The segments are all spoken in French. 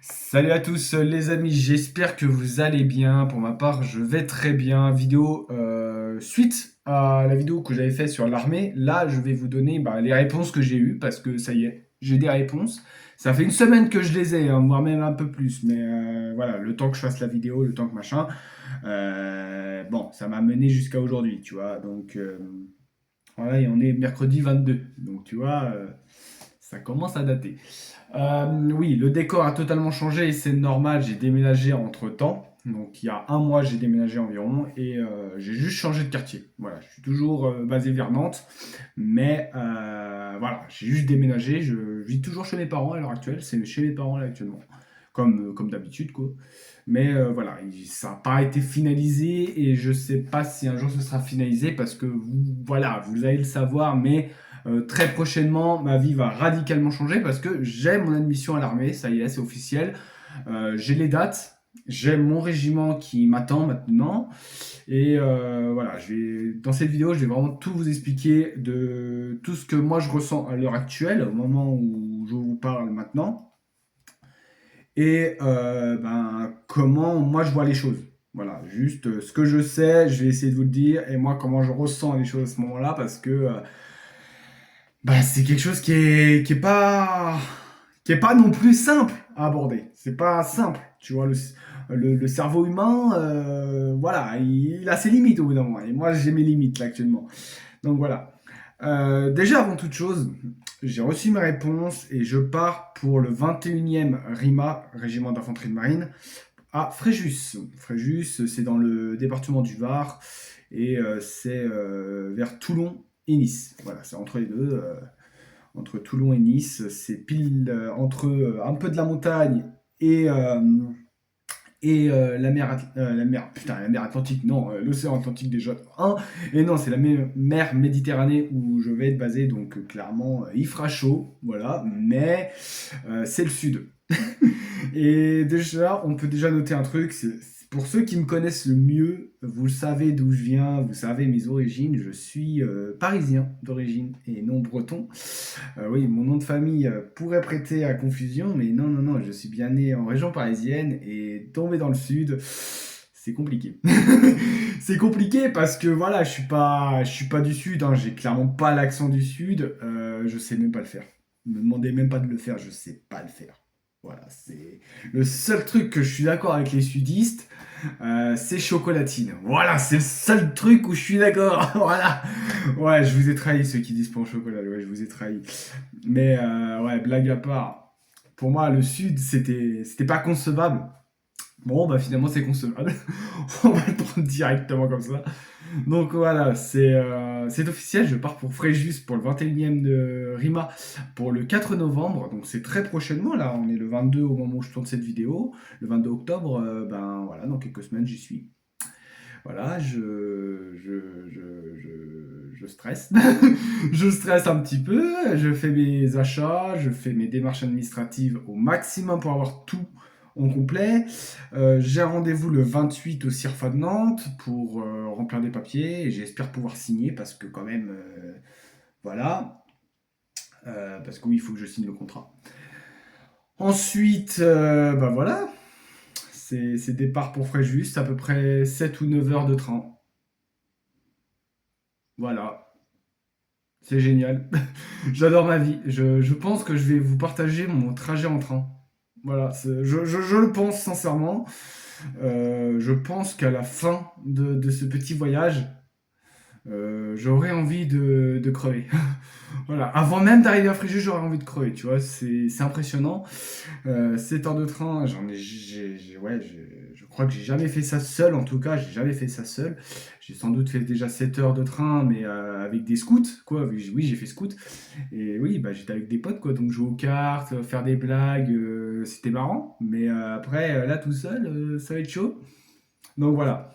Salut à tous les amis, j'espère que vous allez bien. Pour ma part, je vais très bien. Vidéo suite à la vidéo que j'avais faite sur l'armée. Là, je vais vous donner les réponses que j'ai eues parce que ça y est, j'ai des réponses. Ça fait une semaine que je les ai, hein, voire même un peu plus. Mais voilà, le temps que je fasse la vidéo, le temps que machin. Bon, ça m'a mené jusqu'à aujourd'hui, tu vois. Donc voilà, et on est mercredi 22. Donc tu vois, ça commence à dater. Oui, le décor a totalement changé et c'est normal, j'ai déménagé entre-temps. Donc il y a un mois, j'ai déménagé environ et j'ai juste changé de quartier. Voilà, je suis toujours basé vers Nantes, mais voilà, j'ai juste déménagé. Je vis toujours chez mes parents à l'heure actuelle, c'est chez mes parents là actuellement, comme d'habitude quoi. Mais voilà, ça n'a pas été finalisé et je sais pas si un jour ce sera finalisé parce que voilà, vous allez le savoir, mais très prochainement, ma vie va radicalement changer parce que j'ai mon admission à l'armée, ça y est, c'est officiel. J'ai les dates, j'ai mon régiment qui m'attend maintenant. Et voilà, dans cette vidéo, je vais vraiment tout vous expliquer de tout ce que moi je ressens à l'heure actuelle, au moment où je vous parle maintenant, et comment moi je vois les choses. Voilà, juste ce que je sais, je vais essayer de vous le dire, et moi comment je ressens les choses à ce moment-là, parce que c'est quelque chose qui est pas non plus simple à aborder. C'est pas simple, tu vois. Le cerveau humain, voilà, il a ses limites au bout d'un moment. Et moi, j'ai mes limites là actuellement. Donc voilà. Déjà, avant toute chose, j'ai reçu ma réponse et je pars pour le 21e RIMA, Régiment d'infanterie de marine, à Fréjus. Fréjus, c'est dans le département du Var et c'est vers Toulon et Nice. Voilà, c'est entre les deux. Entre Toulon et Nice. C'est pile entre un peu de la montagne et, la mer Atlantique, non, l'océan Atlantique déjà, un, et non, c'est la mer Méditerranée où je vais être basé, donc clairement, il fera chaud, voilà, mais c'est le sud. Et déjà, on peut déjà noter un truc, pour ceux qui me connaissent le mieux, vous savez d'où je viens, vous savez mes origines, je suis parisien d'origine et non breton. Oui, mon nom de famille pourrait prêter à confusion, mais non, non, non, je suis bien né en région parisienne et tombé dans le sud, c'est compliqué. C'est compliqué parce que voilà, je suis pas du sud, hein, j'ai clairement pas l'accent du sud, je sais même pas le faire. Ne me demandez même pas de le faire, je sais pas le faire. Voilà, c'est le seul truc que je suis d'accord avec les sudistes, c'est chocolatine. Voilà, c'est le seul truc où je suis d'accord. Voilà. Ouais, je vous ai trahi ceux qui disent pas au chocolat. Ouais, je vous ai trahi. Mais ouais, blague à part, pour moi, le Sud, c'était pas concevable. Bon, bah finalement, c'est concevable. On va le prendre directement comme ça. Donc voilà, c'est officiel. Je pars pour Fréjus pour le 21e de Rima pour le 4 novembre. Donc c'est très prochainement. Là, on est le 22 au moment où je tourne cette vidéo. Le 22 octobre, ben voilà, dans quelques semaines, j'y suis. Voilà, je stresse. Je stresse un petit peu, je fais mes achats, je fais mes démarches administratives au maximum pour avoir tout en complet. J'ai un rendez-vous le 28 au CIRFA de Nantes pour remplir des papiers et j'espère pouvoir signer parce que quand même, voilà, parce que oui, il faut que je signe le contrat. Ensuite, bah voilà, c'est départ pour Fréjus, à peu près 7 ou 9 heures de train. Voilà, c'est génial. J'adore ma vie. Je pense que je vais vous partager mon trajet en train. Voilà, je le pense sincèrement. Je pense qu'à la fin de ce petit voyage, j'aurais envie de crever. Voilà, avant même d'arriver à Fréjus, j'aurais envie de crever, tu vois, c'est impressionnant. 7 heures de train, je crois que j'ai jamais fait ça seul, en tout cas, j'ai jamais fait ça seul. J'ai sans doute fait déjà 7 heures de train, mais avec des scouts, quoi. Oui, j'ai fait scout. Et oui, bah, j'étais avec des potes, quoi. Donc jouer aux cartes, faire des blagues, c'était marrant. Mais après, là, tout seul, ça va être chaud. Donc voilà.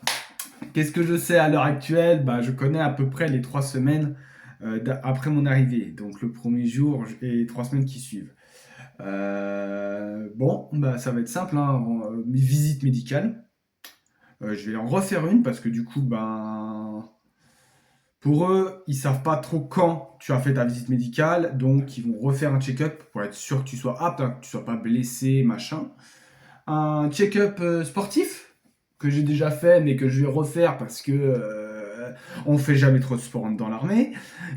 Qu'est-ce que je sais à l'heure actuelle? Bah, je connais à peu près les 3 semaines après mon arrivée. Donc le premier jour et les 3 semaines qui suivent. Bon, bah, ça va être simple, hein, mes visites médicales. Je vais en refaire une parce que du coup, ben, Pour eux, ils savent pas trop quand tu as fait ta visite médicale, donc ils vont refaire un check-up pour être sûr que tu sois apte, hein, que tu sois pas blessé, machin. Un check-up sportif que j'ai déjà fait, mais que je vais refaire parce que on fait jamais trop de sport dans l'armée.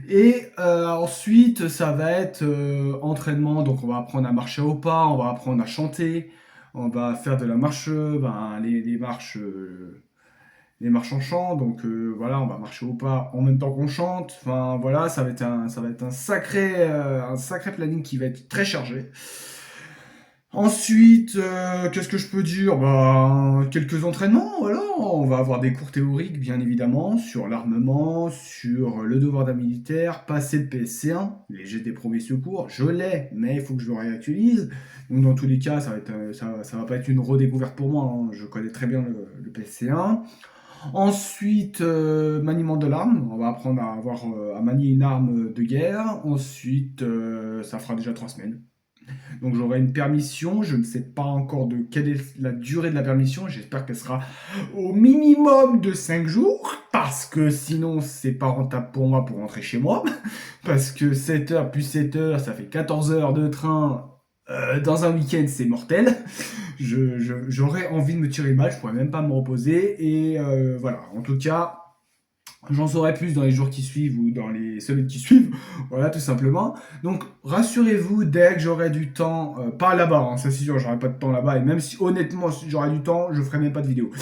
Et ensuite, ça va être entraînement. Donc, on va apprendre à marcher au pas, on va apprendre à chanter, on va faire de la marche, ben, les marches en chant. Donc, voilà, on va marcher au pas en même temps qu'on chante. Enfin, voilà, ça va être un sacré planning qui va être très chargé. Ensuite, qu'est-ce que je peux dire? Bah, quelques entraînements, voilà. On va avoir des cours théoriques, bien évidemment, sur l'armement, sur le devoir d'un militaire, passer le PSC1, léger des premiers secours. Je l'ai, mais il faut que je le réactualise. Donc, dans tous les cas, ça va pas être une redécouverte pour moi, hein. Je connais très bien le PSC1. Ensuite, maniement de l'arme. On va apprendre à manier une arme de guerre. Ensuite, ça fera déjà 3 semaines. Donc j'aurai une permission, je ne sais pas encore de quelle est la durée de la permission, j'espère qu'elle sera au minimum de 5 jours, parce que sinon c'est pas rentable pour moi pour rentrer chez moi, parce que 7 heures plus 7 heures, ça fait 14 heures de train dans un week-end, c'est mortel. J'aurais envie de me tirer une balle, je pourrais même pas me reposer, et voilà, en tout cas, j'en saurai plus dans les jours qui suivent ou dans les semaines qui suivent. Voilà, tout simplement. Donc, rassurez-vous, dès que j'aurai du temps, pas là-bas, hein, ça c'est sûr, j'aurai pas de temps là-bas. Et même si, honnêtement, si j'aurai du temps, je ferai même pas de vidéo.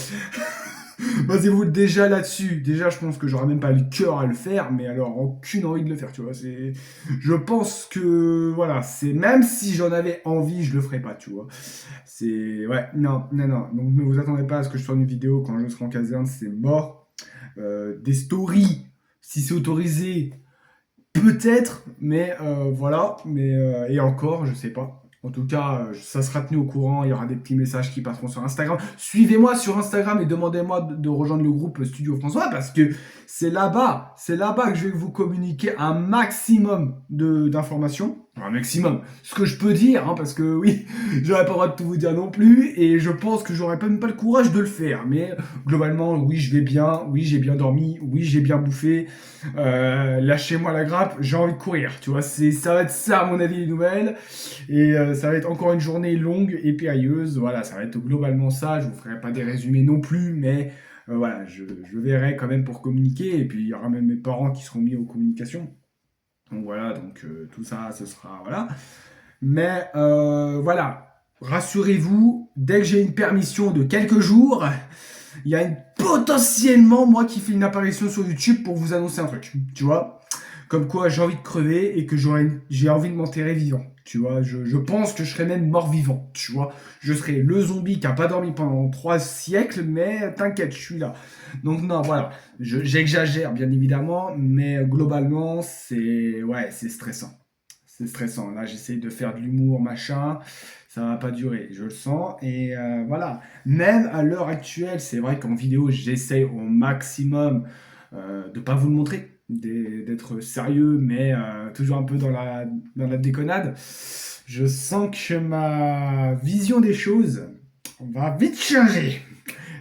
Basez-vous déjà là-dessus. Déjà, je pense que j'aurai même pas le cœur à le faire, mais alors, aucune envie de le faire, tu vois. Je pense que, voilà, c'est, même si j'en avais envie, je le ferai pas, tu vois. Ouais, non, non, non. Donc, ne vous attendez pas à ce que je tourne une vidéo quand je serai en caserne, c'est mort. Des stories, si c'est autorisé, peut-être, mais voilà, et encore, je sais pas. En tout cas, ça sera tenu au courant, il y aura des petits messages qui passeront sur Instagram. Suivez-moi sur Instagram et demandez-moi de rejoindre le groupe Studio François parce que c'est là-bas que je vais vous communiquer un maximum d'informations. Un maximum. Ce que je peux dire, hein, parce que oui, j'aurais pas le droit de tout vous dire non plus, et je pense que j'aurais même pas le courage de le faire. Mais globalement, oui, je vais bien, oui, j'ai bien dormi, oui, j'ai bien bouffé. Lâchez-moi la grappe, j'ai envie de courir, tu vois, ça va être ça à mon avis les nouvelles, et ça va être encore une journée longue et périlleuse, voilà, ça va être globalement ça, je vous ferai pas des résumés non plus, mais voilà, je verrai quand même pour communiquer, et puis il y aura même mes parents qui seront mis aux communications, donc voilà, donc tout ça, ce sera, voilà, mais voilà, rassurez-vous, dès que j'ai une permission de quelques jours, il y a potentiellement moi qui fais une apparition sur YouTube pour vous annoncer un truc, tu vois. Comme quoi j'ai envie de crever et que j'ai envie de m'enterrer vivant. Tu vois, je pense que je serais même mort vivant. Tu vois, je serais le zombie qui a pas dormi pendant 3 siècles, mais t'inquiète, je suis là. Donc non, voilà, j'exagère bien évidemment, mais globalement c'est stressant. C'est stressant. Là, j'essaye de faire de l'humour, machin. Ça va pas durer, je le sens. Et voilà. Même à l'heure actuelle, c'est vrai qu'en vidéo, j'essaye au maximum de pas vous le montrer, d'être sérieux, mais toujours un peu dans la déconnade. Je sens que ma vision des choses va vite changer.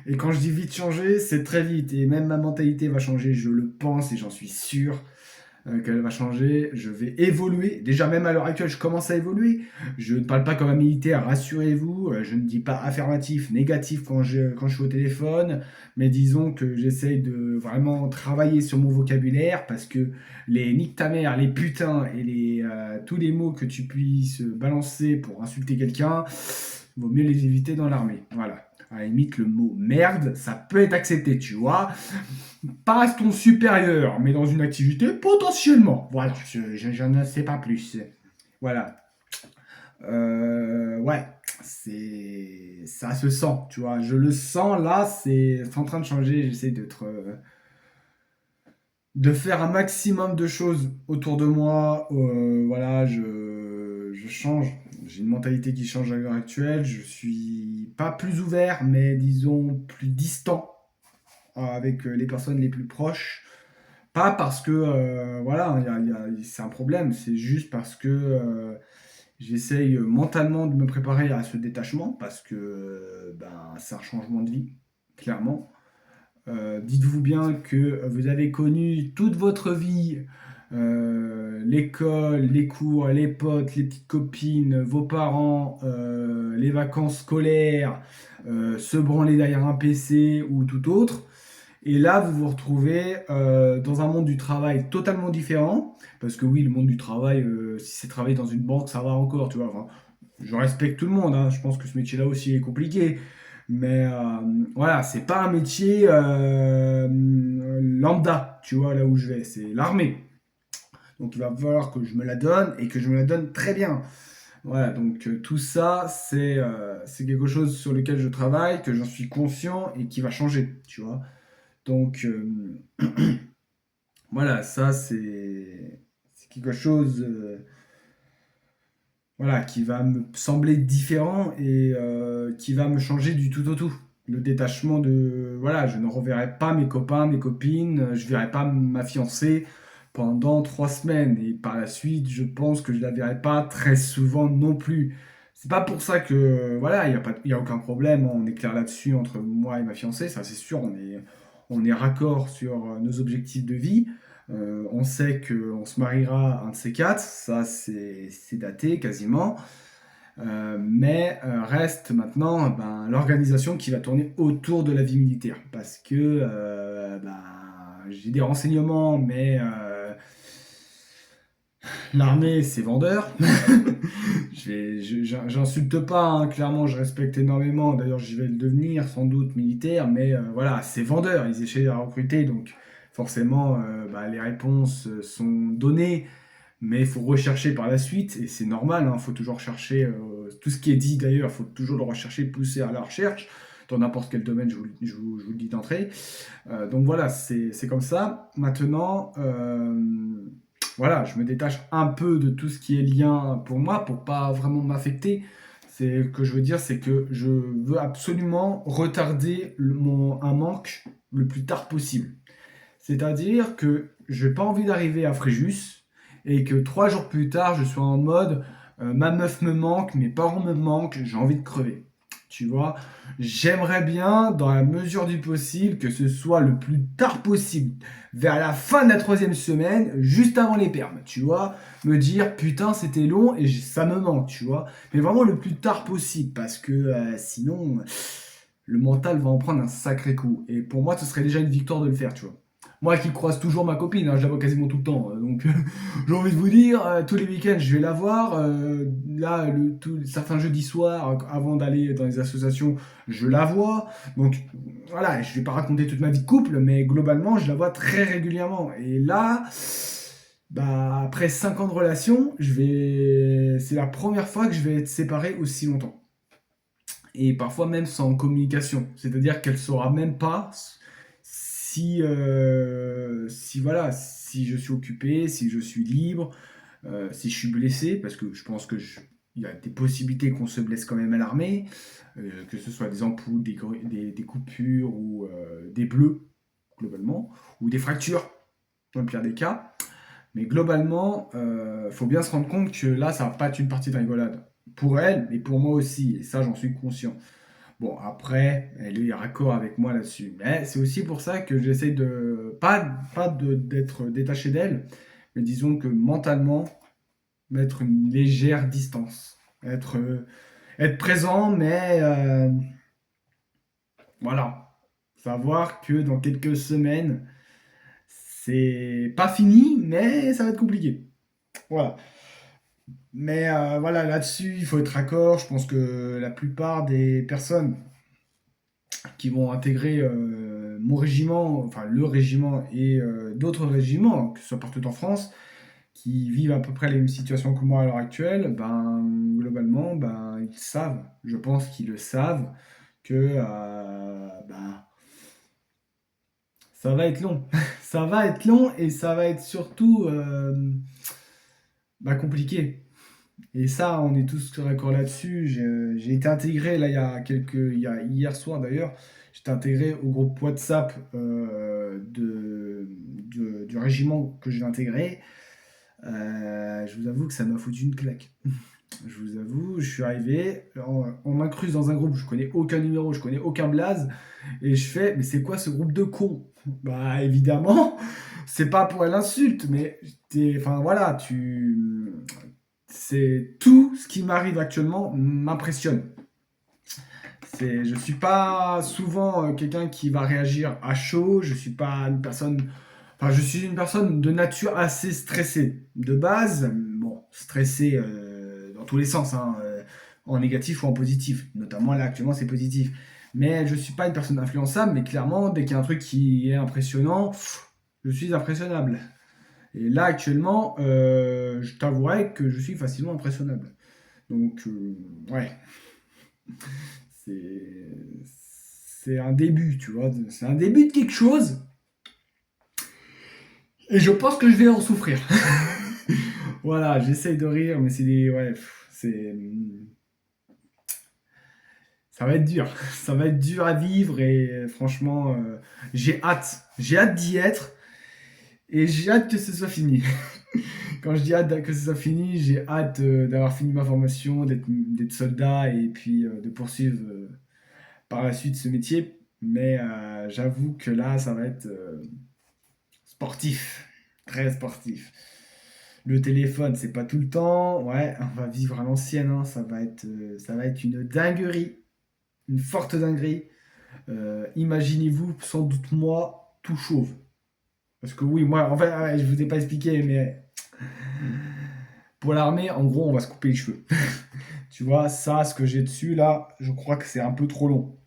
Et quand je dis vite changer, c'est très vite. Et même ma mentalité va changer, je le pense et j'en suis sûr qu'elle va changer. Je vais évoluer. Déjà, même à l'heure actuelle, je commence à évoluer. Je ne parle pas comme un militaire, rassurez-vous. Je ne dis pas affirmatif, négatif quand je suis au téléphone. Mais disons que j'essaye de vraiment travailler sur mon vocabulaire parce que les nique ta mère, les putains et tous les mots que tu puisses balancer pour insulter quelqu'un, vaut mieux les éviter dans l'armée. Voilà. À la limite, le mot merde, ça peut être accepté, tu vois. Pas à ton supérieur, mais dans une activité, potentiellement. Voilà, je ne sais pas plus. Voilà. Ouais, ça se sent, tu vois. Je le sens là, c'est en train de changer. J'essaie de faire un maximum de choses autour de moi. Voilà, je change. J'ai une mentalité qui change à l'heure actuelle. Je suis pas plus ouvert, mais disons plus distant avec les personnes les plus proches. Pas parce que, voilà, c'est un problème, c'est juste parce que j'essaye mentalement de me préparer à ce détachement, parce que ben, c'est un changement de vie, clairement. Dites-vous bien que vous avez connu toute votre vie l'école, les cours, les potes, les petites copines, vos parents, les vacances scolaires, se branler derrière un PC ou tout autre. Et là, vous vous retrouvez dans un monde du travail totalement différent. Parce que oui, le monde du travail, si c'est travailler dans une banque, ça va encore, tu vois. Enfin, je respecte tout le monde, hein. Je pense que ce métier-là aussi est compliqué. Mais voilà, c'est pas un métier lambda, tu vois, là où je vais. C'est l'armée. Donc il va falloir que je me la donne et que je me la donne très bien. Voilà, donc tout ça, c'est quelque chose sur lequel je travaille, que j'en suis conscient et qui va changer, tu vois. Donc voilà, ça c'est quelque chose voilà, qui va me sembler différent et qui va me changer du tout au tout. Le détachement de... Voilà, je ne reverrai pas mes copains, mes copines, je ne verrai pas ma fiancée pendant 3 semaines. Et par la suite, je pense que je ne la verrai pas très souvent non plus. C'est pas pour ça que... Voilà, il n'y a pas, il y a aucun problème, on est clair là-dessus entre moi et ma fiancée, ça c'est sûr, on est raccord sur nos objectifs de vie. On sait qu'on se mariera un de ces quatre, ça c'est daté quasiment. Mais reste maintenant ben, l'organisation qui va tourner autour de la vie militaire. Parce que ben, j'ai des renseignements, mais l'armée c'est vendeur. J'insulte pas, hein, clairement je respecte énormément. D'ailleurs, je vais le devenir sans doute militaire, mais voilà, c'est vendeur. Ils essaient de recruter, donc forcément bah, les réponses sont données. Mais il faut rechercher par la suite, et c'est normal, il faut toujours chercher, tout ce qui est dit d'ailleurs, il faut toujours le rechercher, pousser à la recherche, dans n'importe quel domaine, je vous le dis d'entrée. Donc voilà, c'est comme ça. Maintenant, voilà, je me détache un peu de tout ce qui est lien pour moi, pour pas vraiment m'affecter. C'est ce que je veux dire, c'est que je veux absolument retarder un manque le plus tard possible. C'est-à-dire que je n'ai pas envie d'arriver à Fréjus et que 3 jours plus tard, je sois en mode ma meuf me manque, mes parents me manquent, j'ai envie de crever. Tu vois, j'aimerais bien, dans la mesure du possible, que ce soit le plus tard possible, vers la fin de la 3e semaine, juste avant les permes. Tu vois, me dire putain, c'était long et ça me manque, tu vois. Mais vraiment le plus tard possible, parce que sinon, le mental va en prendre un sacré coup. Et pour moi, ce serait déjà une victoire de le faire, tu vois. Moi qui croise toujours ma copine, hein, je la vois quasiment tout le temps. Donc j'ai envie de vous dire, tous les week-ends je vais la voir. Là, certains jeudis soirs, avant d'aller dans les associations, je la vois. Donc voilà, je ne vais pas raconter toute ma vie de couple, mais globalement, je la vois très régulièrement. Et là, bah, après 5 ans de relation, c'est la première fois que je vais être séparé aussi longtemps. Et parfois même sans communication. C'est-à-dire qu'elle ne saura même pas si voilà, si je suis occupé, si je suis libre, si je suis blessé, parce que je pense que il y a des possibilités qu'on se blesse quand même à l'armée, que ce soit des ampoules, des coupures ou des bleus, globalement, ou des fractures, dans le pire des cas. Mais globalement, faut bien se rendre compte que là, ça va pas être une partie de rigolade. Pour elle, mais pour moi aussi, et ça, j'en suis conscient. Bon, après, elle est raccord avec moi là-dessus. Mais c'est aussi pour ça que j'essaie de, d'être détaché d'elle, mais disons que mentalement, mettre une légère distance. Être présent, mais voilà. Savoir que dans quelques semaines, c'est pas fini, mais ça va être compliqué. Voilà. Mais voilà, là-dessus, il faut être raccord. Je pense que la plupart des personnes qui vont intégrer mon régiment, enfin le régiment et d'autres régiments, que ce soit partout en France, qui vivent à peu près les mêmes situations que moi à l'heure actuelle, ben, globalement, ben, ils savent, je pense qu'ils le savent, que ben, ça va être long. Ça va être long et ça va être surtout ben, compliqué. Et ça, on est tous d'accord là-dessus. J'ai été intégré, là, hier soir d'ailleurs, j'étais intégré au groupe WhatsApp du régiment que j'ai intégré. Je vous avoue que ça m'a foutu une claque. Je vous avoue, je suis arrivé, on m'incruste dans un groupe, je connais aucun numéro, je connais aucun blaze, et je fais, mais c'est quoi ce groupe de cons? Bah évidemment, c'est pas pour l'insulte, mais enfin voilà, c'est tout ce qui m'arrive actuellement m'impressionne. Je suis pas souvent quelqu'un qui va réagir à chaud, je suis pas une personne, enfin je suis une personne de nature assez stressée. De base, bon, stressée dans tous les sens, hein, en négatif ou en positif. Notamment là actuellement c'est positif. Mais je suis pas une personne influençable, mais clairement dès qu'il y a un truc qui est impressionnant, je suis impressionnable. Et là actuellement, je t'avouerai que je suis facilement impressionnable. Donc ouais, c'est c'est un début, tu vois. C'est un début de quelque chose. Et je pense que je vais en souffrir. Voilà, j'essaye de rire, mais c'est des. Ouais, c'est. Ça va être dur. Ça va être dur à vivre et franchement, j'ai hâte. J'ai hâte d'y être et j'ai hâte que ce soit fini. Quand je dis hâte que ce soit fini, j'ai hâte d'avoir fini ma formation, d'être soldat et puis de poursuivre par la suite ce métier. Mais j'avoue que là, ça va être sportif, très sportif. Le téléphone, c'est pas tout le temps. Ouais, on va vivre à l'ancienne, hein. Ça va être une dinguerie, une forte dinguerie. Imaginez-vous, sans doute moi, tout chauve. Parce que oui, moi, en fait, ouais, je vous ai pas expliqué, mais pour l'armée, en gros, on va se couper les cheveux. Tu vois, ça, ce que j'ai dessus là, je crois que c'est un peu trop long.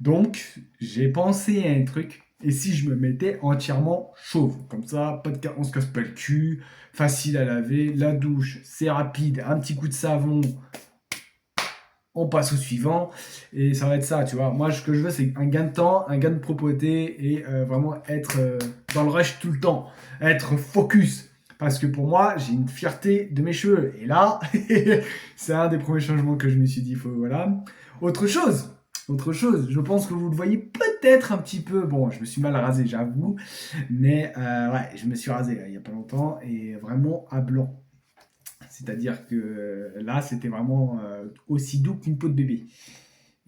Donc, j'ai pensé à un truc. Et si je me mettais entièrement chauve, comme ça, on se casse pas le cul, facile à laver, la douche, c'est rapide, un petit coup de savon, on passe au suivant, et ça va être ça, tu vois. Moi, ce que je veux, c'est un gain de temps, un gain de propreté, et vraiment être dans le rush tout le temps, être focus. Parce que pour moi, j'ai une fierté de mes cheveux. Et là, c'est un des premiers changements que je me suis dit, voilà. Autre chose, autre chose, je pense que vous le voyez peut-être un petit peu. Bon, je me suis mal rasé, j'avoue. Mais ouais, je me suis rasé il n'y a pas longtemps et vraiment à blanc. C'est-à-dire que là, c'était vraiment aussi doux qu'une peau de bébé.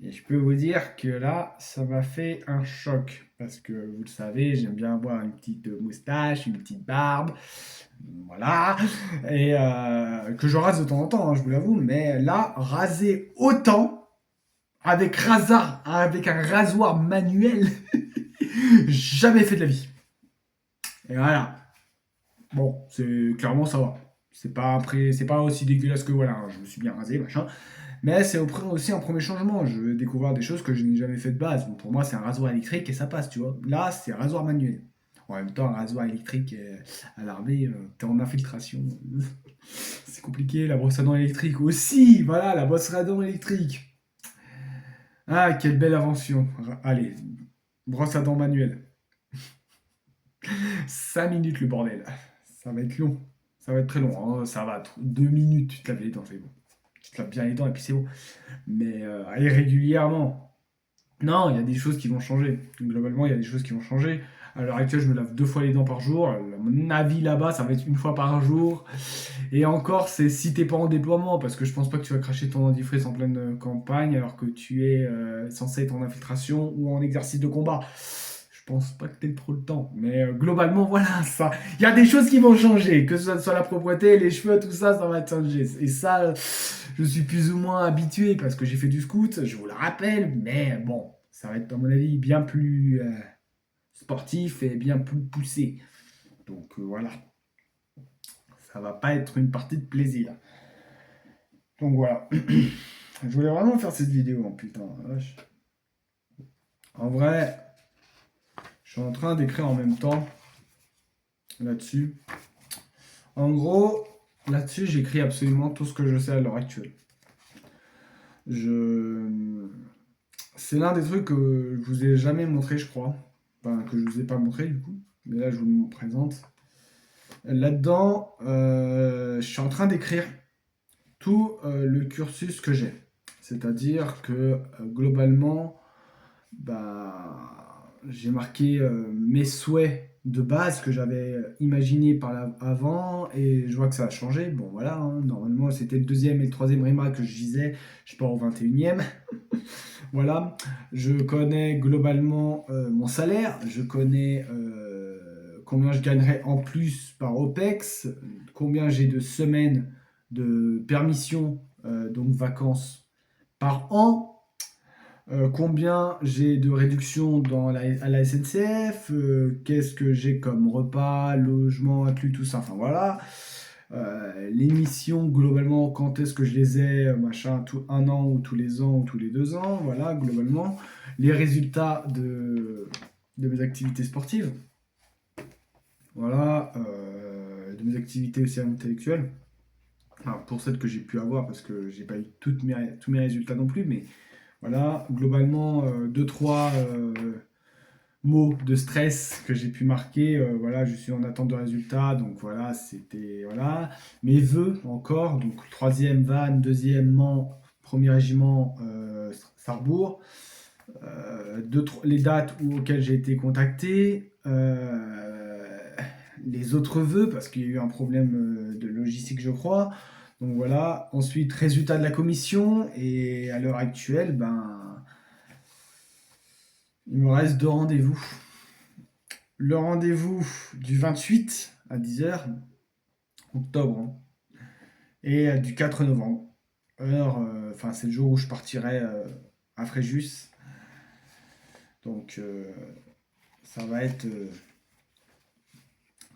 Et je peux vous dire que là, ça m'a fait un choc. Parce que vous le savez, j'aime bien avoir une petite moustache, une petite barbe. Voilà. Et que je rase de temps en temps, hein, je vous l'avoue. Mais là, raser autant, avec un rasoir manuel, jamais fait de la vie. Et voilà. Bon, c'est clairement ça va. C'est pas aussi dégueulasse que voilà, hein, je me suis bien rasé, machin. Mais c'est aussi un premier changement. Je vais découvrir des choses que je n'ai jamais fait de base. Bon, pour moi, c'est un rasoir électrique et ça passe, tu vois. Là, c'est un rasoir manuel. En même temps, un rasoir électrique à l'armée, t'es en infiltration. C'est compliqué. La brosse à dents électrique aussi. Voilà, la brosse à dents électrique. Ah, quelle belle invention. Allez, brosse à dents manuelle. 5 minutes le bordel. Ça va être long. Ça va être très long, hein. Ça va être 2 minutes, tu te laves les dents, c'est bon. Tu te laves bien les dents et puis c'est bon. Mais aller régulièrement. Non, il y a des choses qui vont changer. Globalement, il y a des choses qui vont changer. À l'heure actuelle, je me lave 2 fois les dents par jour. À mon avis, là-bas, ça va être une fois par jour. Et encore, c'est si t'es pas en déploiement, parce que je pense pas que tu vas cracher ton dentifrice en pleine campagne alors que tu es censé être en infiltration ou en exercice de combat. Je pense pas que t'aies trop le temps. Mais globalement, voilà, ça. Il y a des choses qui vont changer. Que ce soit la propreté, les cheveux, tout ça, ça va changer. Et ça, je suis plus ou moins habitué parce que j'ai fait du scout, je vous le rappelle. Mais bon, ça va être, à mon avis, bien plus sportif et bien plus poussé. Donc voilà, ça va pas être une partie de plaisir. Donc voilà. Je voulais vraiment faire cette vidéo, hein, putain. Vache. En vrai, je suis en train d'écrire en même temps là-dessus. En gros, là-dessus, j'écris absolument tout ce que je sais à l'heure actuelle. Je... C'est l'un des trucs que je vous ai jamais montré, je crois. Enfin, que je vous ai pas montré, du coup. Mais là, je vous le présente. Là-dedans, je suis en train d'écrire tout le cursus que j'ai. C'est-à-dire que globalement, bah, j'ai marqué mes souhaits de base que j'avais imaginé avant et je vois que ça a changé. Bon voilà, hein, normalement c'était le deuxième et le troisième REMA que je visais, je pars au 21e. Voilà, je connais globalement mon salaire, je connais combien je gagnerais en plus par OPEX, combien j'ai de semaines de permission, donc vacances par an, combien j'ai de réductions à la SNCF, qu'est-ce que j'ai comme repas, logement inclus, tout ça, enfin voilà. Les missions, globalement, quand est-ce que je les ai, machin, tout un an ou tous les ans ou tous les 2 ans, voilà, globalement. Les résultats de mes activités sportives, voilà, de mes activités aussi intellectuelles. Enfin, pour celles que j'ai pu avoir, parce que j'ai pas eu tous mes résultats non plus, mais voilà, globalement, deux, trois mots de stress que j'ai pu marquer. Voilà, je suis en attente de résultats, donc voilà, c'était voilà. Mes vœux encore, donc troisième van, deuxièmement, premier régiment Sarrebourg. Les dates auxquelles j'ai été contacté, les autres vœux, parce qu'il y a eu un problème de logistique, je crois. Donc voilà. Ensuite, résultat de la commission, et à l'heure actuelle, ben, il me reste 2 rendez-vous. Le rendez-vous du 28 à 10 h, octobre, hein, et du 4 novembre. Enfin, c'est le jour où je partirai à Fréjus. Donc, ça va être, euh,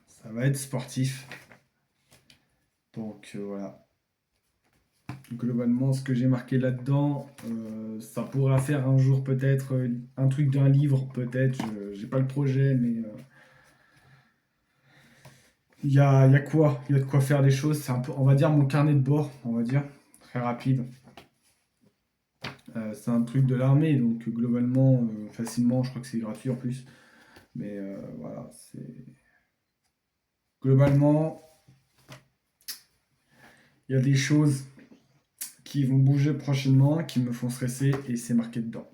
ça va être sportif. Donc, voilà. Globalement, ce que j'ai marqué là-dedans, ça pourra faire un jour peut-être un truc d'un livre, peut-être. J'ai pas le projet, mais il y a quoi? Il y a de quoi faire des choses. C'est un peu, on va dire, mon carnet de bord, on va dire, très rapide. C'est un truc de l'armée, donc globalement, facilement, je crois que c'est gratuit en plus. Mais voilà, c'est. Globalement, il y a des choses qui vont bouger prochainement, qui me font stresser, et c'est marqué dedans.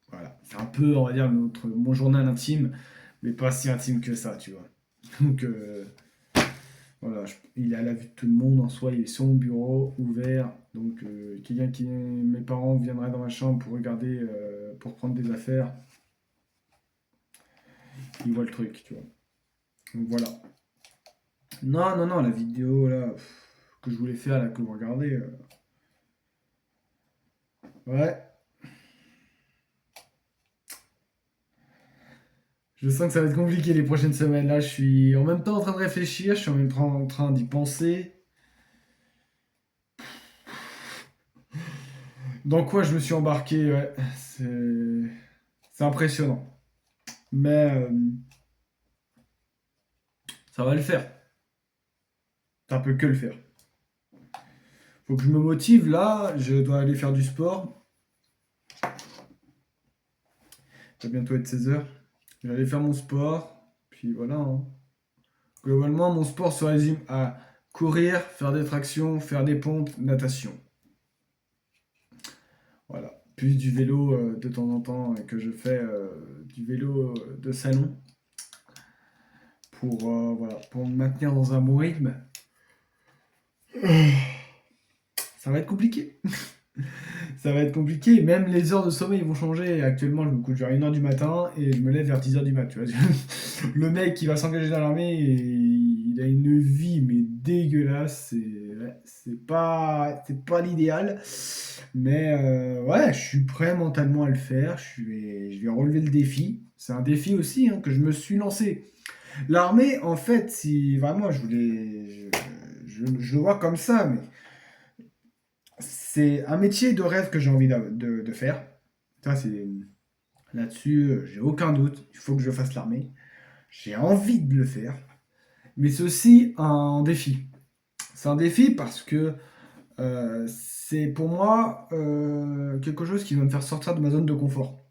Voilà. C'est un peu, on va dire, mon journal intime, mais pas si intime que ça, tu vois. Donc, voilà, il est à la vue de tout le monde en soi, il est sur mon bureau, ouvert. Donc, mes parents viendraient dans ma chambre pour regarder, pour prendre des affaires. Ils voient le truc, tu vois. Donc voilà. Non, non, non, la vidéo là que je voulais faire là que vous regardez. Ouais, je sens que ça va être compliqué les prochaines semaines. Là, je suis en même temps en train de réfléchir, je suis en même temps en train d'y penser. Dans quoi je me suis embarqué, ouais, c'est impressionnant. Mais ça va le faire. Ça peut que le faire. Faut que je me motive là, je dois aller faire du sport. Ça va bientôt être 16 h. Je vais aller faire mon sport. Puis voilà, hein. Globalement, mon sport se résume à courir, faire des tractions, faire des pompes, natation. Voilà. Plus du vélo de temps en temps que je fais du vélo de salon voilà, pour me maintenir dans un bon rythme. Ça va être compliqué. Ça va être compliqué. Même les heures de sommeil vont changer. Actuellement, je me couche vers 1 h du matin et je me lève vers 10 h du mat. Tu vois. Le mec qui va s'engager dans l'armée, il a une vie mais dégueulasse. C'est pas l'idéal. Mais ouais, je suis prêt mentalement à le faire. Je vais relever le défi. C'est un défi aussi hein, que je me suis lancé. L'armée, en fait, si vraiment je voulais. Je le vois comme ça, mais c'est un métier de rêve que j'ai envie de faire. Ça, c'est là-dessus, j'ai aucun doute. Il faut que je fasse l'armée. J'ai envie de le faire. Mais c'est aussi un défi. C'est un défi parce que c'est pour moi quelque chose qui va me faire sortir de ma zone de confort.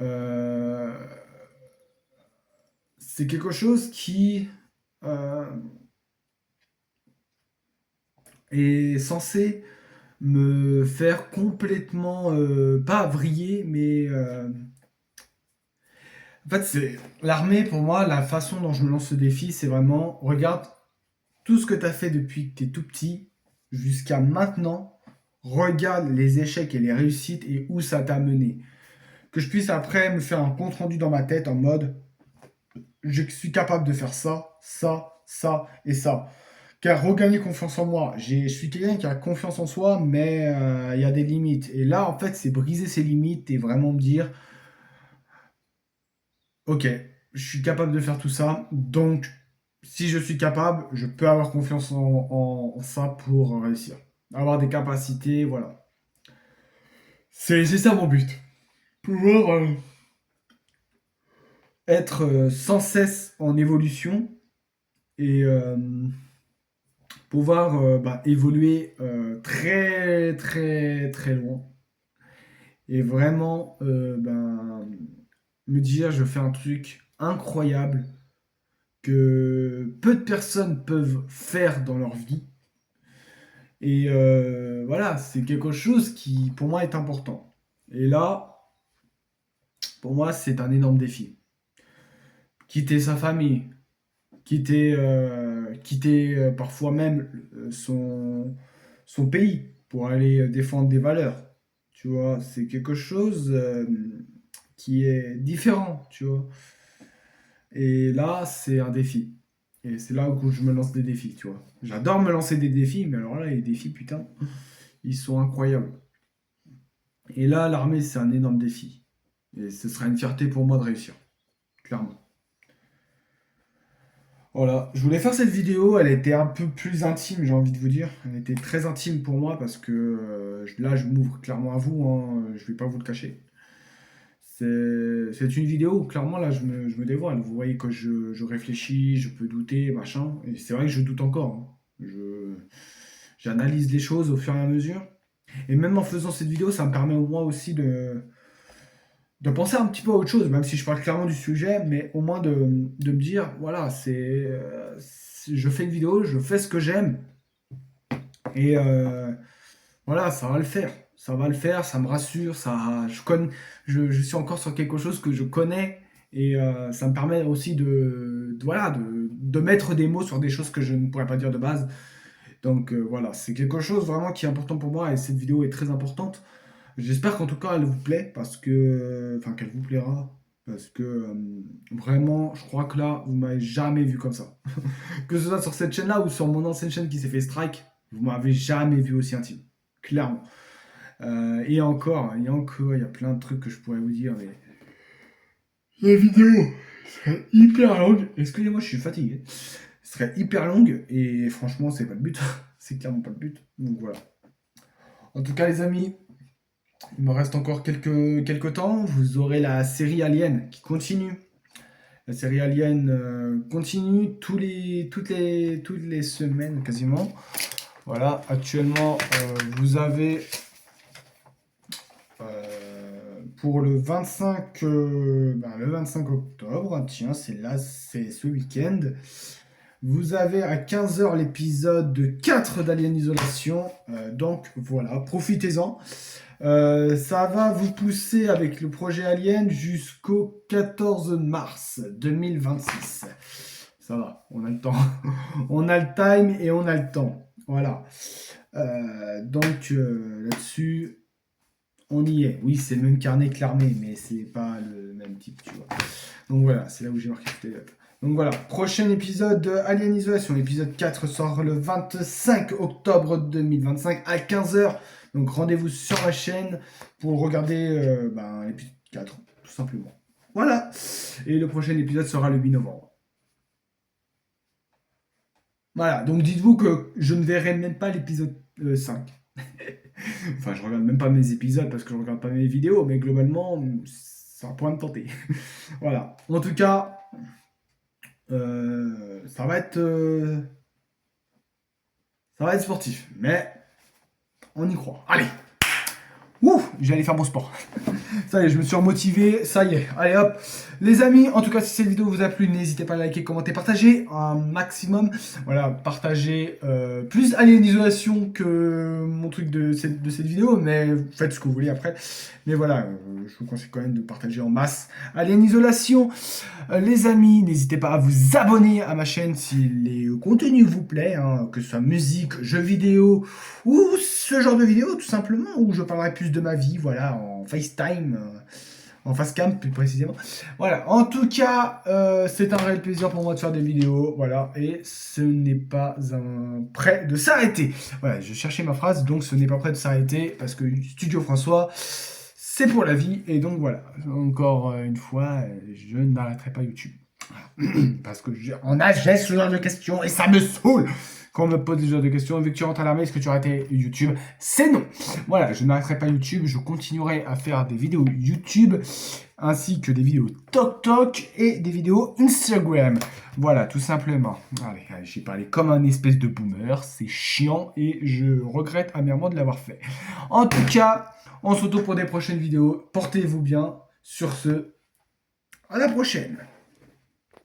Euh, c'est quelque chose qui euh, est censé me faire complètement, pas vriller, mais En fait, c'est l'armée, pour moi, la façon dont je me lance ce défi, c'est vraiment, regarde tout ce que tu as fait depuis que tu es tout petit jusqu'à maintenant. Regarde les échecs et les réussites et où ça t'a mené. Que je puisse après me faire un compte rendu dans ma tête en mode, je suis capable de faire ça, ça, ça et ça. Car regagner confiance en moi. Je suis quelqu'un qui a confiance en soi, mais il y a des limites. Et là, en fait, c'est briser ces limites et vraiment me dire, ok, je suis capable de faire tout ça, donc si je suis capable, je peux avoir confiance en ça pour réussir. Avoir des capacités, voilà. C'est ça mon but. Pouvoir être sans cesse en évolution et pouvoir évoluer très très très loin. Et vraiment me dire je fais un truc incroyable que peu de personnes peuvent faire dans leur vie. Et voilà, c'est quelque chose qui, pour moi, est important. Et là, pour moi, c'est un énorme défi. Quitter sa famille, quitter parfois même son pays pour aller défendre des valeurs. Tu vois, c'est quelque chose qui est différent, tu vois. Et là, c'est un défi. Et c'est là où je me lance des défis, tu vois. J'adore me lancer des défis, mais alors là, les défis, putain, ils sont incroyables. Et là, l'armée, c'est un énorme défi. Et ce sera une fierté pour moi de réussir, clairement. Voilà, je voulais faire cette vidéo, elle était un peu plus intime, j'ai envie de vous dire. Elle était très intime pour moi parce que là, je m'ouvre clairement à vous, hein, je vais pas vous le cacher. C'est une vidéo où clairement là je me dévoile. Vous voyez que je réfléchis, je peux douter, machin. Et c'est vrai que je doute encore, hein. J'analyse les choses au fur et à mesure. Et même en faisant cette vidéo, ça me permet au moins aussi de penser un petit peu à autre chose, même si je parle clairement du sujet, mais au moins de me dire, voilà, je fais une vidéo, je fais ce que j'aime, et voilà, ça va le faire. Ça va le faire, ça me rassure, je suis encore sur quelque chose que je connais, et ça me permet aussi voilà, de mettre des mots sur des choses que je ne pourrais pas dire de base. Donc voilà, c'est quelque chose vraiment qui est important pour moi, et cette vidéo est très importante. J'espère qu'en tout cas elle vous plaît parce que, enfin qu'elle vous plaira parce que vraiment, je crois que là, vous m'avez jamais vu comme ça. Que ce soit sur cette chaîne-là ou sur mon ancienne chaîne qui s'est fait strike, vous m'avez jamais vu aussi intime, clairement. Et encore, il y a plein de trucs que je pourrais vous dire, mais la vidéo serait hyper longue. Excusez-moi, je suis fatigué. Ce serait hyper longue et franchement, c'est pas le but. C'est clairement pas le but. Donc voilà. En tout cas, les amis, il me reste encore quelques temps. Vous aurez la série Alien qui continue. La série Alien continue toutes les semaines quasiment. Voilà, actuellement, vous avez pour le 25 octobre, tiens, c'est là, c'est ce week-end. Vous avez à 15 h l'épisode 4 d'Alien Isolation. Donc voilà, profitez-en. Ça va vous pousser avec le projet Alien jusqu'au 14 mars 2026. Ça va, on a le temps. On a le time et on a le temps. Voilà. Donc là-dessus, on y est. Oui, c'est le même carnet que l'armée, mais c'est pas le même type, tu vois. Donc voilà, c'est là où j'ai marqué toutes les dates. Donc voilà, prochain épisode de Alien Isolation. L'épisode 4 sort le 25 octobre 2025 à 15 h. Donc rendez-vous sur ma chaîne pour regarder l'épisode 4, tout simplement. Voilà. Et le prochain épisode sera le 8 novembre. Voilà, donc dites-vous que je ne verrai même pas l'épisode 5. Enfin, je regarde même pas mes épisodes parce que je regarde pas mes vidéos, mais globalement, ça pourrait me tenter. Voilà. En tout cas, ça va ça va être sportif, mais on y croit. Allez, ouh, j'allais faire mon sport. Ça y est, je me suis remotivé, ça y est, allez hop. Les amis, en tout cas, si cette vidéo vous a plu, n'hésitez pas à liker, commenter, partager un maximum. Voilà, partagez plus Alien Isolation que mon truc de cette vidéo, mais faites ce que vous voulez après. Mais voilà, je vous conseille quand même de partager en masse Alien Isolation. Les amis, n'hésitez pas à vous abonner à ma chaîne si les contenus vous plaît, hein, que ce soit musique, jeux vidéo ou ce genre de vidéo tout simplement, où je parlerai plus de ma vie, voilà, en FaceTime, en facecam plus précisément. Voilà, en tout cas, c'est un réel plaisir pour moi de faire des vidéos, voilà, et ce n'est pas un prêt de s'arrêter. Voilà, je cherchais ma phrase, donc ce n'est pas prêt de s'arrêter, parce que Studio François, c'est pour la vie, et donc voilà, encore une fois, je n'arrêterai pas YouTube. Parce que on a j'ai ce genre de questions, et ça me saoule quand on me pose ce genre de questions. Vu que tu rentres à l'armée, est-ce que tu as arrêté YouTube? C'est non. Voilà, je n'arrêterai pas YouTube, je continuerai à faire des vidéos YouTube, ainsi que des vidéos TokTok et des vidéos Instagram. Voilà, tout simplement. Allez, j'ai parlé comme un espèce de boomer, c'est chiant et je regrette amèrement de l'avoir fait. En tout cas, on se retrouve pour des prochaines vidéos. Portez-vous bien. Sur ce, à la prochaine.